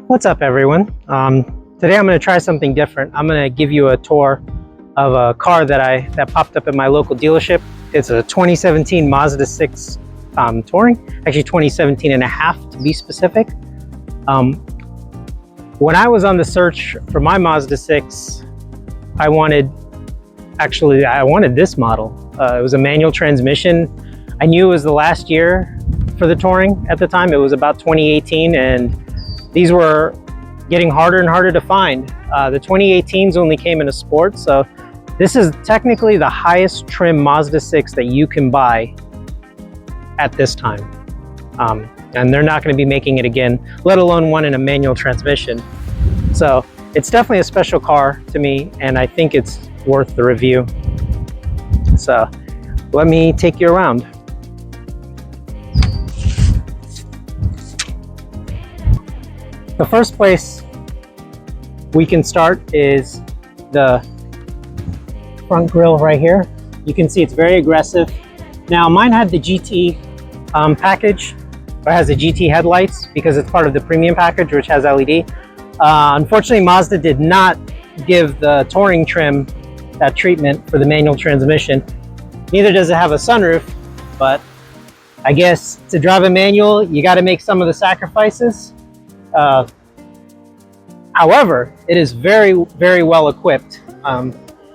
What's up, everyone? Today I'm going to try something different. I'm going to give you a tour of a car that popped up at my local dealership. It's a 2017 Mazda 6 Touring, actually 2017 and a half to be specific. When I was on the search for my Mazda 6, I wanted this model. It was a manual transmission. I knew it was the last year for the Touring at the time. It was about 2018, and these were getting harder and harder to find. The 2018s only came in a sport, so this is technically the highest trim Mazda 6 that you can buy at this time. And they're not going to be making it again, let alone one in a manual transmission. So it's definitely a special car to me, and I think it's worth the review. So let me take you around. The first place we can start is the front grille right here. You can see it's very aggressive. Now mine had the GT package, or has the GT headlights because it's part of the premium package, which has LED. Unfortunately, Mazda did not give the Touring trim that treatment for the manual transmission. Neither does it have a sunroof, but I guess to drive a manual, you got to make some of the sacrifices. However, it is very, very well equipped.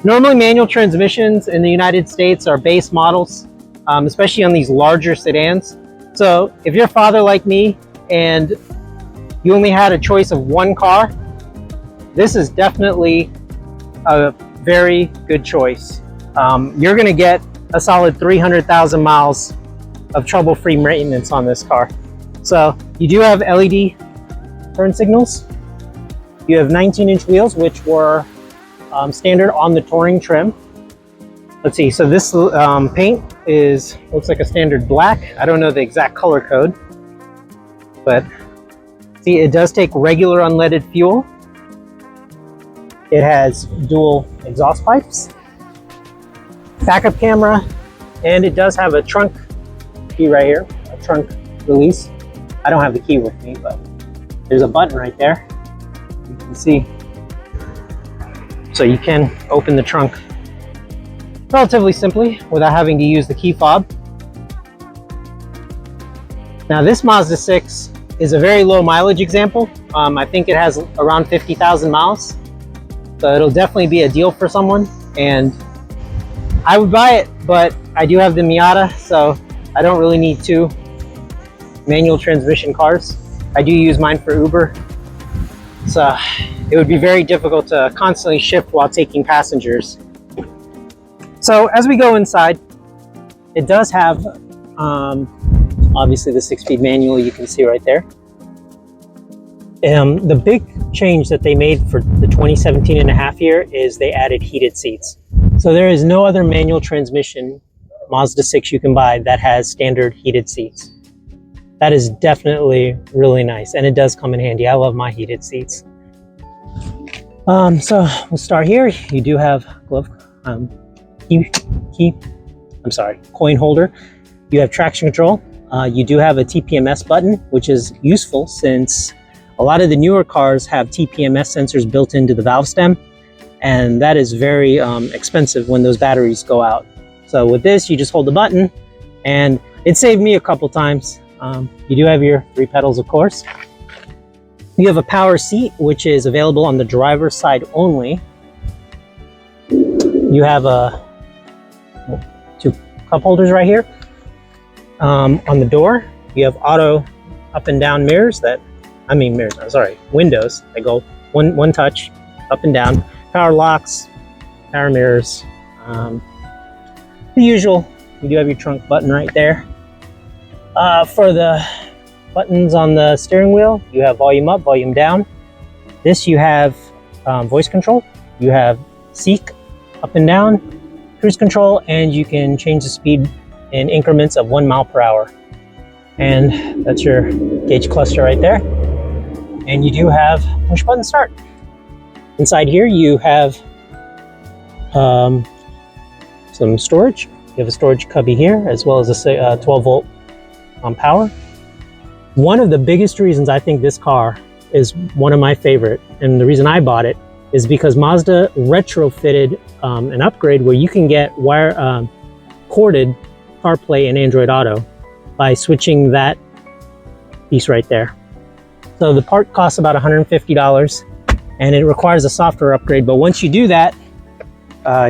Normally manual transmissions in the United States are base models, especially on these larger sedans. So if you're a father like me and you only had a choice of one car, this is definitely a very good choice. You're gonna get a solid 300,000 miles of trouble-free maintenance on this car. So you do have LED turn signals. You have 19-inch wheels, which were standard on the Touring trim. Let's see, so this paint looks like a standard black. I don't know the exact color code, but see, it does take regular unleaded fuel. It has dual exhaust pipes, backup camera, and it does have a trunk key right here, a trunk release. I don't have the key with me, but there's a button right there. You can see. So you can open the trunk relatively simply without having to use the key fob. Now this Mazda 6 is a very low mileage example. I think it has around 50,000 miles. So it'll definitely be a deal for someone, and I would buy it, but I do have the Miata, so I don't really need two manual transmission cars. I do use mine for Uber. So it would be very difficult to constantly shift while taking passengers. So as we go inside, it does have obviously the 6-speed manual you can see right there. The big change that they made for the 2017 and a half year is they added heated seats. So there is no other manual transmission Mazda 6 you can buy that has standard heated seats. That is definitely really nice, and it does come in handy. I love my heated seats. So we'll start here. You do have coin holder. You have traction control. You do have a TPMS button, which is useful since a lot of the newer cars have TPMS sensors built into the valve stem, and that is very expensive when those batteries go out. So with this, you just hold the button, and it saved me a couple times. You do have your 3 pedals, of course. You have a power seat, which is available on the driver's side only. You have 2 cup holders right here. On the door, you have auto up and down windows that go one touch, up and down. Power locks, power mirrors. The usual. You do have your trunk button right there. For the buttons on the steering wheel, you have volume up, volume down. This you have voice control. You have seek, up and down, cruise control, and you can change the speed in increments of 1 mile per hour. And that's your gauge cluster right there. And you do have push button start. Inside here you have some storage. You have a storage cubby here, as well as a 12 volt power. One of the biggest reasons I think this car is one of my favorite, and the reason I bought it is because Mazda retrofitted an upgrade where you can get corded CarPlay and Android Auto by switching that piece right there. So the part costs about $150 and it requires a software upgrade, but once you do that,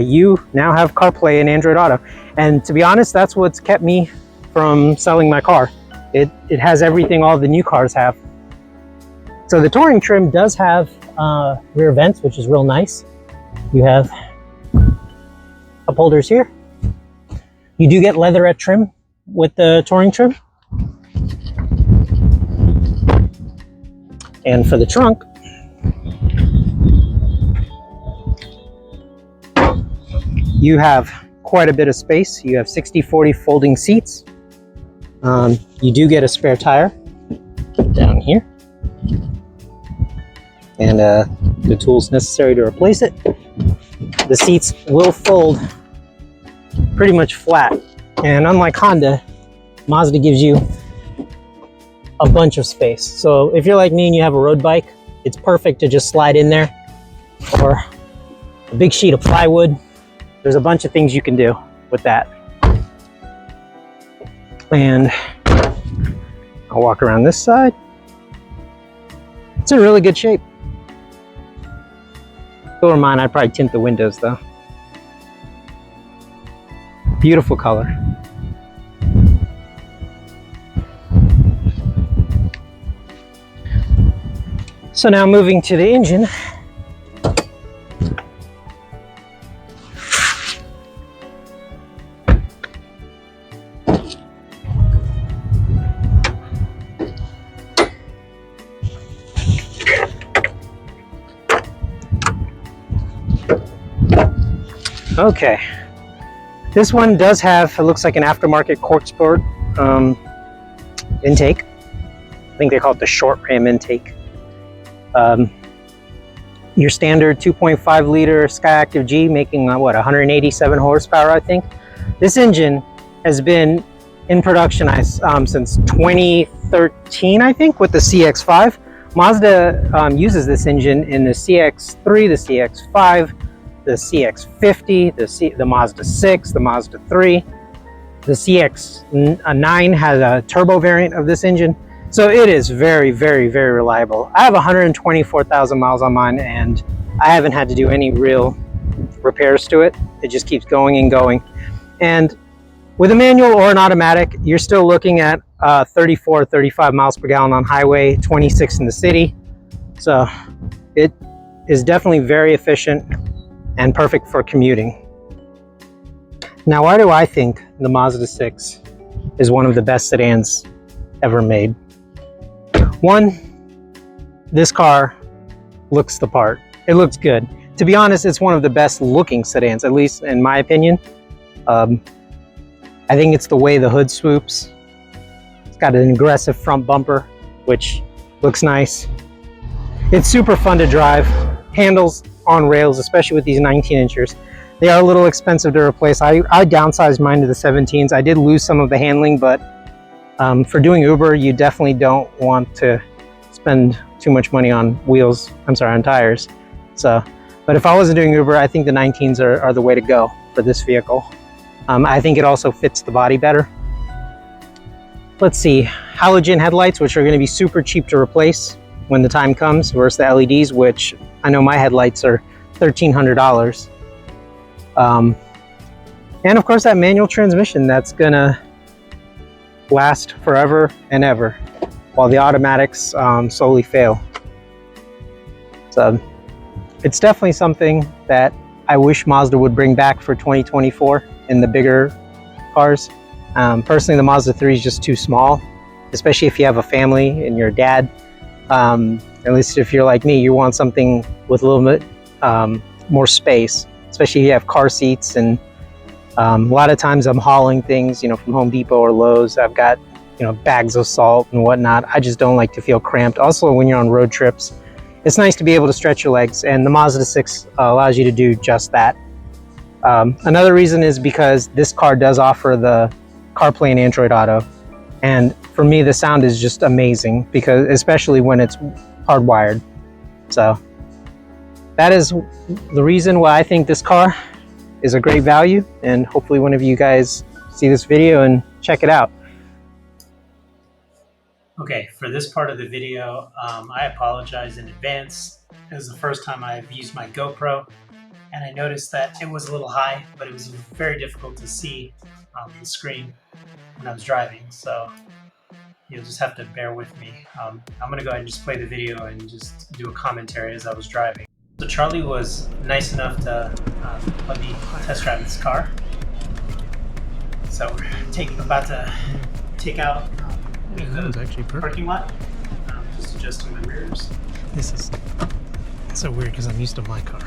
you now have CarPlay and Android Auto. And to be honest, that's what's kept me from selling my car. It has everything all the new cars have. So the Touring trim does have rear vents, which is real nice. You have cup holders here. You do get leatherette trim with the Touring trim. And for the trunk, you have quite a bit of space. You have 60/40 folding seats. You do get a spare tire down here, and the tools necessary to replace it. The seats will fold pretty much flat, and unlike Honda, Mazda gives you a bunch of space. So if you're like me and you have a road bike, it's perfect to just slide in there, or a big sheet of plywood. There's a bunch of things you can do with that. And I'll walk around this side. It's in really good shape. If it were mine, I'd probably tint the windows though. Beautiful color. So now moving to the engine. Okay, this one does have, it looks like an aftermarket cork sport intake. I think they call it the short ram intake. Your standard 2.5 liter Skyactiv G making what, 187 horsepower, I think. This engine has been in production since 2013, I think, with the CX-5. Mazda uses this engine in the CX-3, the CX-5, the CX-50, the Mazda 6, the Mazda 3. The CX-9 has a turbo variant of this engine. So it is very, very, very reliable. I have 124,000 miles on mine, and I haven't had to do any real repairs to it. It just keeps going and going. And with a manual or an automatic, you're still looking at 34, 35 miles per gallon on highway, 26 in the city. So it is definitely very efficient and perfect for commuting. Now, why do I think the Mazda 6 is one of the best sedans ever made? One, this car looks the part. It looks good. To be honest, it's one of the best looking sedans, at least in my opinion. I think it's the way the hood swoops. It's got an aggressive front bumper, which looks nice. It's super fun to drive. Handles on rails, especially with these 19-inchers. They are a little expensive to replace. I downsized mine to the 17s. I did lose some of the handling, but for doing Uber, you definitely don't want to spend too much money on on tires. So, but if I wasn't doing Uber, I think the 19s are the way to go for this vehicle. I think it also fits the body better. Let's see, halogen headlights, which are going to be super cheap to replace when the time comes, versus the LEDs, which I know my headlights are $1,300. And of course that manual transmission that's gonna last forever and ever, while the automatics slowly fail. So it's definitely something that I wish Mazda would bring back for 2024 in the bigger cars. Personally, the Mazda 3 is just too small, especially if you have a family and you're a dad. At least if you're like me, you want something with a little bit more space, especially if you have car seats. And a lot of times I'm hauling things, from Home Depot or Lowe's. I've got, bags of salt and whatnot. I just don't like to feel cramped. Also, when you're on road trips, it's nice to be able to stretch your legs, and the Mazda 6 allows you to do just that. Another reason is because this car does offer the CarPlay and Android Auto. And for me, the sound is just amazing, because especially when it's hardwired. So that is the reason why I think this car is a great value, and hopefully one of you guys see this video and check it out. Okay, for this part of the video, I apologize in advance. It was the first time I've used my GoPro, and I noticed that it was a little high, but it was very difficult to see on the screen when I was driving, so you'll just have to bear with me. I'm going to go ahead and just play the video and just do a commentary as I was driving. So Charlie was nice enough to let me test drive this car. So we're about to take out the actually parking lot. Just adjusting the mirrors. This is so weird because I'm used to my car.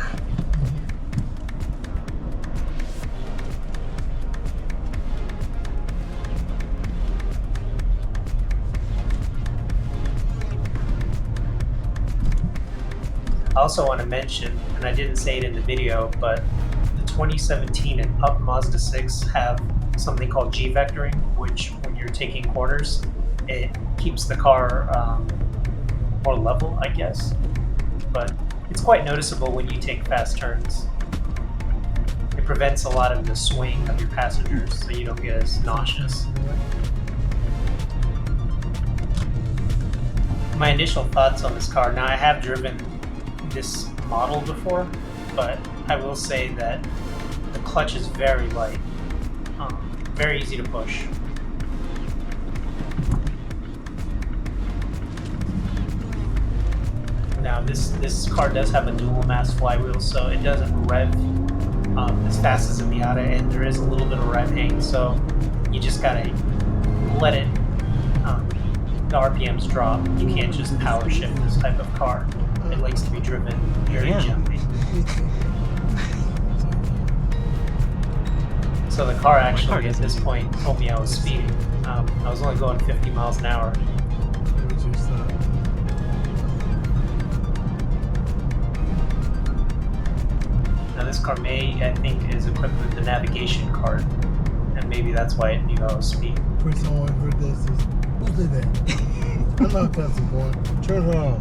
I also want to mention, and I didn't say it in the video, but the 2017 and up Mazda 6 have something called G-vectoring, which when you're taking corners, it keeps the car more level, I guess. But it's quite noticeable when you take fast turns. It prevents a lot of the swing of your passengers, so you don't get as nauseous. My initial thoughts on this car, now I have driven this model before, but I will say that the clutch is very light, very easy to push. Now this car does have a dual mass flywheel, so it doesn't rev as fast as a Miata, and there is a little bit of rev hang, so you just gotta let it, the RPMs drop. You can't just power shift this type of car. It likes to be driven very gently. So the car actually at this point told me I was speeding. I was only going 50 miles an hour. Now this car I think, is equipped with the navigation card, and maybe that's why it knew I was speeding. First time I heard this is, who did that? I'm not passing, boy. Turn it off.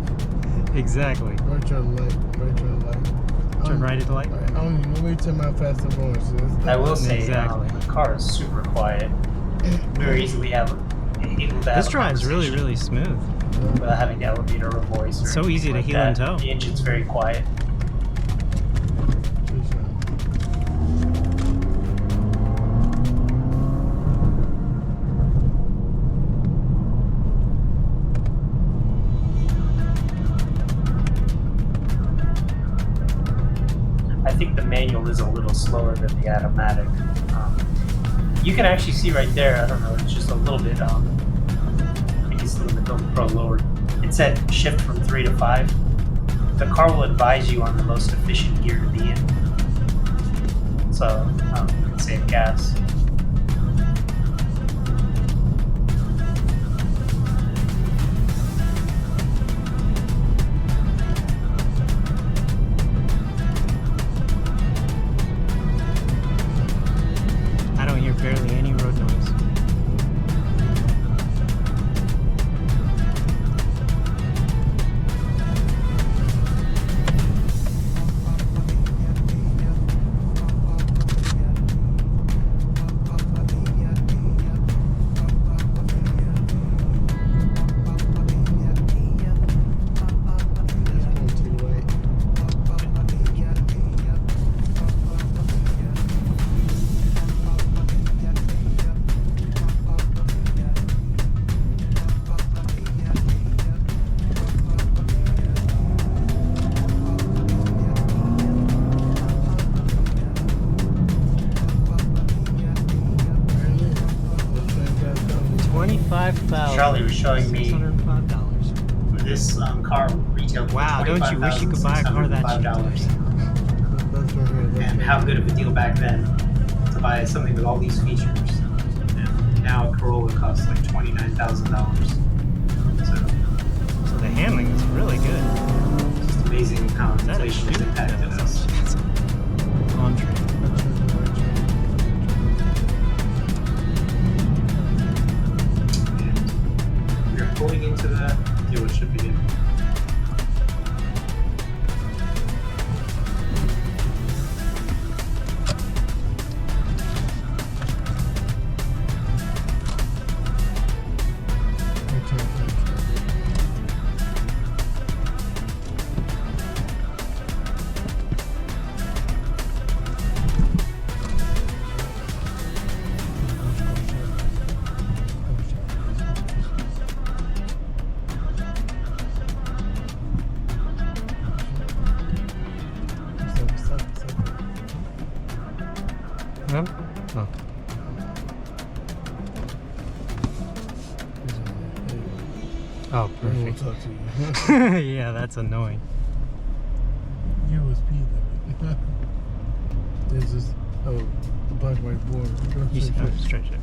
Exactly. Right turn light. Right turn light. Turn right at the light. I don't even know where you tell my fast and going. So I will say, exactly. The car is super quiet. Very easily able to have This a drives really, conversation really smooth. without having to elevate or voice. Or It's so easy to like heel and that. toe. The engine's very quiet. I think the manual is a little slower than the automatic. You can actually see right there, I don't know, it's just a little bit, I think it's a little bit GoPro lowered. It said shift from 3 to 5. The car will advise you on the most efficient gear to be in. So, you can save gas. I don't hear barely any road noise. Charlie was showing me $605. this car retailed for Wow, don't you wish you could buy a car that cheap? And how good of a deal back then to buy something with all these features. And now a Corolla costs like $29,000. So the handling is really good. It's just amazing how Is that a inflation has shoe? impacted That's us. Andre. We're pulling into the dealership again. I don't want to talk to you. Yeah, that's annoying. You was speed limit. There's this black white border. You see how stretch it.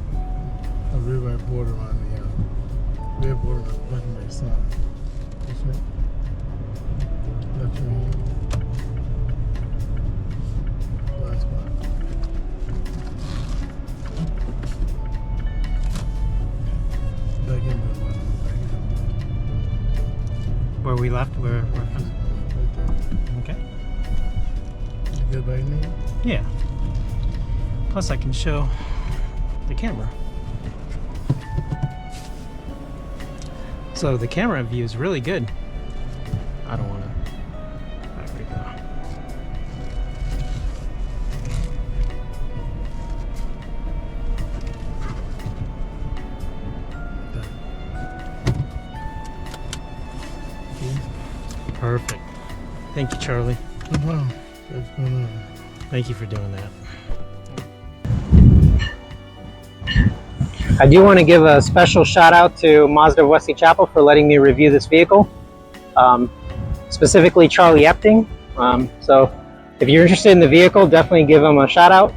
A red white border on the red border on the black and white side. That's right. Left your hand. Blind spot. Back in the one. Where we left, where Right there. okay. You good by your name? Yeah. Plus I can show the camera. So the camera view is really good. I don't want to. There we go. Perfect. Thank you, Charlie. No problem. What's going on? Thank you for doing that. I do want to give a special shout out to Mazda of Wesley Chapel for letting me review this vehicle, specifically Charlie Epting. So if you're interested in the vehicle, definitely give him a shout out.